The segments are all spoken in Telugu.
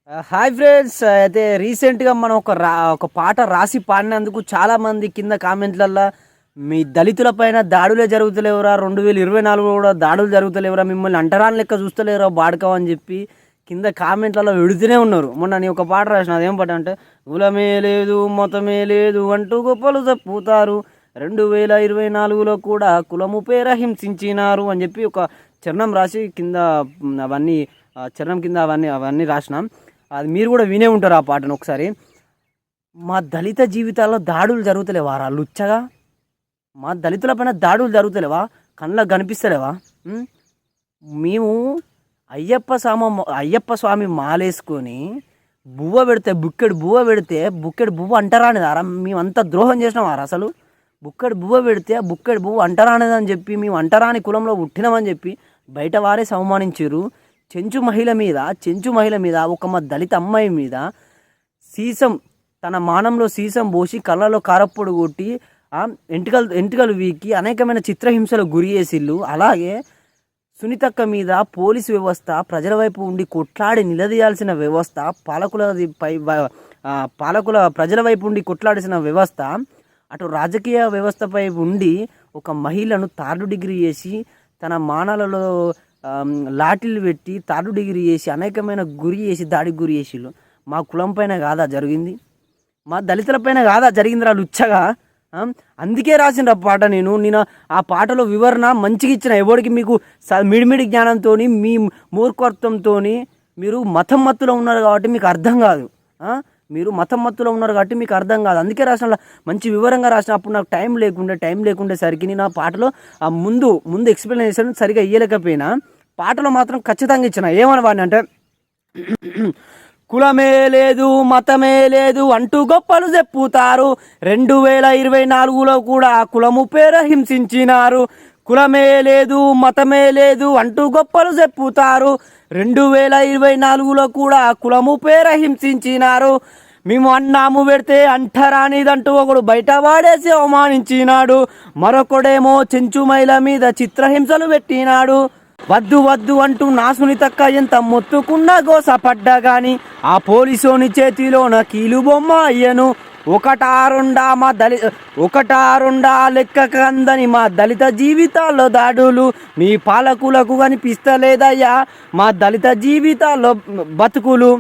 Hi friends. అయితే రీసెంట్గా మనం ఒక పాట రాసి పాడినందుకు చాలామంది కింద కామెంట్లల్లో మీ దళితుల పైన దాడులే జరుగుతలేవురా, 2024 కూడా దాడులు జరుగుతలేవురా, మిమ్మల్ని అంటరాని లెక్క చూస్తలేవురా బాడకం అని చెప్పి కింద కామెంట్లలో వెడుతూనే ఉన్నారు. మొన్న నేను ఒక పాట రాసిన, అదేం పాట అంటే కులమే లేదు మతమే లేదు అంటూ గొప్పలు చెప్పుతారు, 2024లో కూడా కులము పేర హింసించినారు అని చెప్పి ఒక చరణం రాసి కింద అవన్నీ చరణం కింద అవన్నీ రాసినాం. అది మీరు కూడా వినే ఉంటారు ఆ పాటను ఒకసారి. మా దళిత జీవితాల్లో దాడులు జరుగుతలేవా రా లుచ్చగా? మా దళితుల పైన దాడులు జరుగుతలేవా? కళ్ళకు కనిపిస్తలేవా? మేము అయ్యప్ప స్వామి మాలేసుకొని బువ్వ పెడితే బుక్కెడు బువ్వ అంటరానిదారా? మేము అంత ద్రోహం చేసినావారా అసలు? బుక్కెడు బువ్వ పెడితే బుక్కెడు బువ్వ అంటరానిదని చెప్పి మేము అంటరాని కులంలో పుట్టినామని చెప్పి బయట వారే అవమానించారు. చెంచు మహిళ మీద ఒక మా దళిత అమ్మాయి మీద సీసం, తన మానంలో సీసం పోసి కళ్ళలో కారప్పొడి కొట్టి ఎంటికలు వీకి అనేకమైన చిత్రహింసలు గురి చేసిళ్ళు. అలాగే సునీతక్క మీద పోలీసు వ్యవస్థ ప్రజల వైపు ఉండి కొట్లాడి నిలదీయాల్సిన వ్యవస్థ, ప్రజల వైపు ఉండి కొట్లాడాల్సిన వ్యవస్థ అటు రాజకీయ వ్యవస్థపై ఉండి ఒక మహిళను థర్డ్ డిగ్రీ చేసి తన మానాలలో లాఠీలు పెట్టి థర్డ్ డిగ్రీ చేసి అనేకమైన దాడికి గురి చేసిళ్ళు. మా కులం పైన కాదా జరిగింది? మా దళితుల పైన కాదా జరిగిందిరా లుచ్చగా? అందుకే రాసిన పాట నేను ఆ పాటలో వివరణ మంచిగా ఇచ్చిన. ఎవరికి మీకు మిడిమిడి జ్ఞానంతో మీ మూర్ఖత్వంతో మీరు మతం మత్తులో ఉన్నారు కాబట్టి మీకు అర్థం కాదు. అందుకే రాసిన, మంచి వివరంగా రాసిన. అప్పుడు నాకు టైం లేకుండేసరికి నేను ఆ పాటలో ఆ ముందు ఎక్స్ప్లెనేషన్ సరిగా ఇయ్యలేకపోయినా పాటలో మాత్రం ఖచ్చితంగా ఇచ్చిన. ఏమని వాడిని అంటే కులమే లేదు మతమే లేదు అంటూ గొప్పలు చెప్పుతారు, 2024లో కూడా కులము పేర హింసించినారు. కులమే లేదు మతమే లేదు అంటూ గొప్పలు చెప్పుతారు, 2024లో కూడా కులము పేర హింసించినారు. మేము అన్నాము పెడితే అంటరానిదంటూ ఒకడు బయట వాడేసి అవమానించినాడు, మరొకడేమో చెంచు మైల మీద చిత్రహింసలు పెట్టినాడు. వద్దు అంటూ నా సునీతక్క ఎంత మొత్తుకున్నా గోసపడ్డా గాని ఆ పోలీసోని చేతిలోన కీలు బొమ్మ అయ్యను. ఒకటా రెండా లెక్కకు అందని మా దళిత జీవితాల్లో దాడులు మీ పాలకులకు కనిపిస్తలేదయ్యా మా దళిత జీవితాల్లో బతుకులు.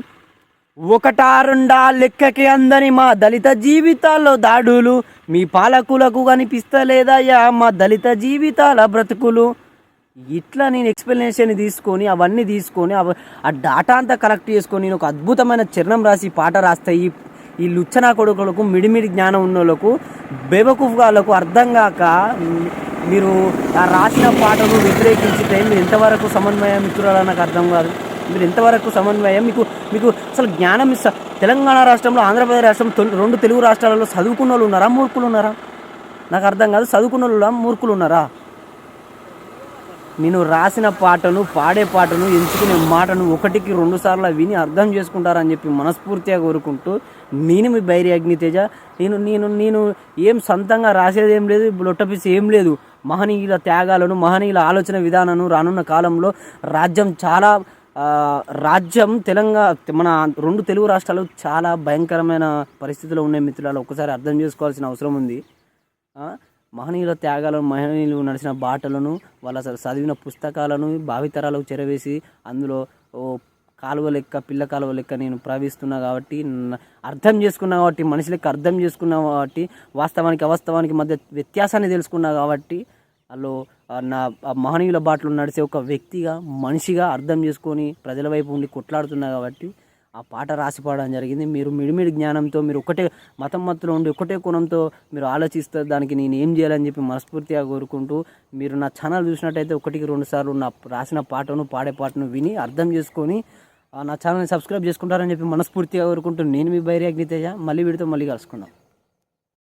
ఒకటా రెండా లెక్కకి అందని మా దళిత జీవితాల్లో దాడులు మీ పాలకులకు కనిపిస్తలేదయ్యా మా దళిత జీవితాల బ్రతుకులు. ఇట్లా నేను ఎక్స్ప్లెనేషన్ తీసుకొని అవన్నీ తీసుకొని ఆ డాటా అంతా కలెక్ట్ చేసుకొని నేను ఒక అద్భుతమైన చరణం రాసి పాట రాస్తే ఈ లుచ్చనా కొడుకులకు మిడిమిడి జ్ఞానం ఉన్న వాళ్ళకు బేవకూఫ్ వాళ్ళకు అర్థం కాక మీరు ఆ రాసిన పాటను వ్యతిరేకించితే మీరు ఎంతవరకు సమన్వయం ఇస్తున్నారో నాకు అర్థం కాదు. మీరు ఎంతవరకు సమన్వయం మీకు అసలు జ్ఞానం తెలంగాణ రాష్ట్రంలో, ఆంధ్రప్రదేశ్ రాష్ట్రం, 2 తెలుగు రాష్ట్రాలలో చదువుకున్న వాళ్ళు ఉన్నారా, మూర్ఖులు ఉన్నారా? నాకు అర్థం కాదు. చదువుకున్న వాళ్ళు మూర్ఖులు ఉన్నారా? నేను రాసిన పాటను, పాడే పాటను, ఎంచుకునే మాటను 1కి 2 సార్లు విని అర్థం చేసుకుంటారని చెప్పి మనస్ఫూర్తిగా కోరుకుంటూ నేను మీ బైరి అగ్నితేజ. నేను ఏం సొంతంగా రాసేది ఏం లేదు, లొట్టపిసి ఏం లేదు. మహనీయుల త్యాగాలను, మహనీయుల ఆలోచన విధానాన్ని రానున్న కాలంలో రాజ్యం తెలంగాణ, మన 2 తెలుగు రాష్ట్రాలు చాలా భయంకరమైన పరిస్థితుల్లో ఉన్నాయి మిత్రులు. ఒకసారి అర్థం చేసుకోవాల్సిన అవసరం ఉంది. మహనీయుల త్యాగాలను, మహనీయులు నడిచిన బాటలను, వాళ్ళ చదివిన పుస్తకాలను భావితరాలకు చెరవేసి అందులో పిల్ల కాలువ లెక్క నేను ప్రవహిస్తున్నా కాబట్టి, అర్థం చేసుకున్నా కాబట్టి, మనిషి లెక్క అర్థం చేసుకున్నా కాబట్టి, వాస్తవానికి అవాస్తవానికి మధ్య వ్యత్యాసాన్ని తెలుసుకున్నా కాబట్టి, వాళ్ళు నా మహనీయుల బాటలు నడిచే ఒక వ్యక్తిగా, మనిషిగా అర్థం చేసుకొని ప్రజల వైపు ఉండి కొట్లాడుతున్నా కాబట్టి ఆ పాట రాసి పాడడం జరిగింది. మీరు మిడిమిడి జ్ఞానంతో, మీరు ఒకటే మత్తులో ఉండి ఒకటే కోణంతో మీరు ఆలోచిస్తే దానికి నేను ఏం చేయాలని చెప్పి మనస్ఫూర్తిగా కోరుకుంటూ, మీరు నా ఛానల్ చూసినట్టయితే 1కి 2 సార్లు నా రాసిన పాటను, పాడే పాటను విని అర్థం చేసుకొని నా ఛానల్ని సబ్స్క్రైబ్ చేసుకుంటారని చెప్పి మనస్ఫూర్తిగా కోరుకుంటూ నేను మీ బైరి అగ్నితేజ. మళ్ళీ వీడితో మళ్ళీ కలుసుకుందాం.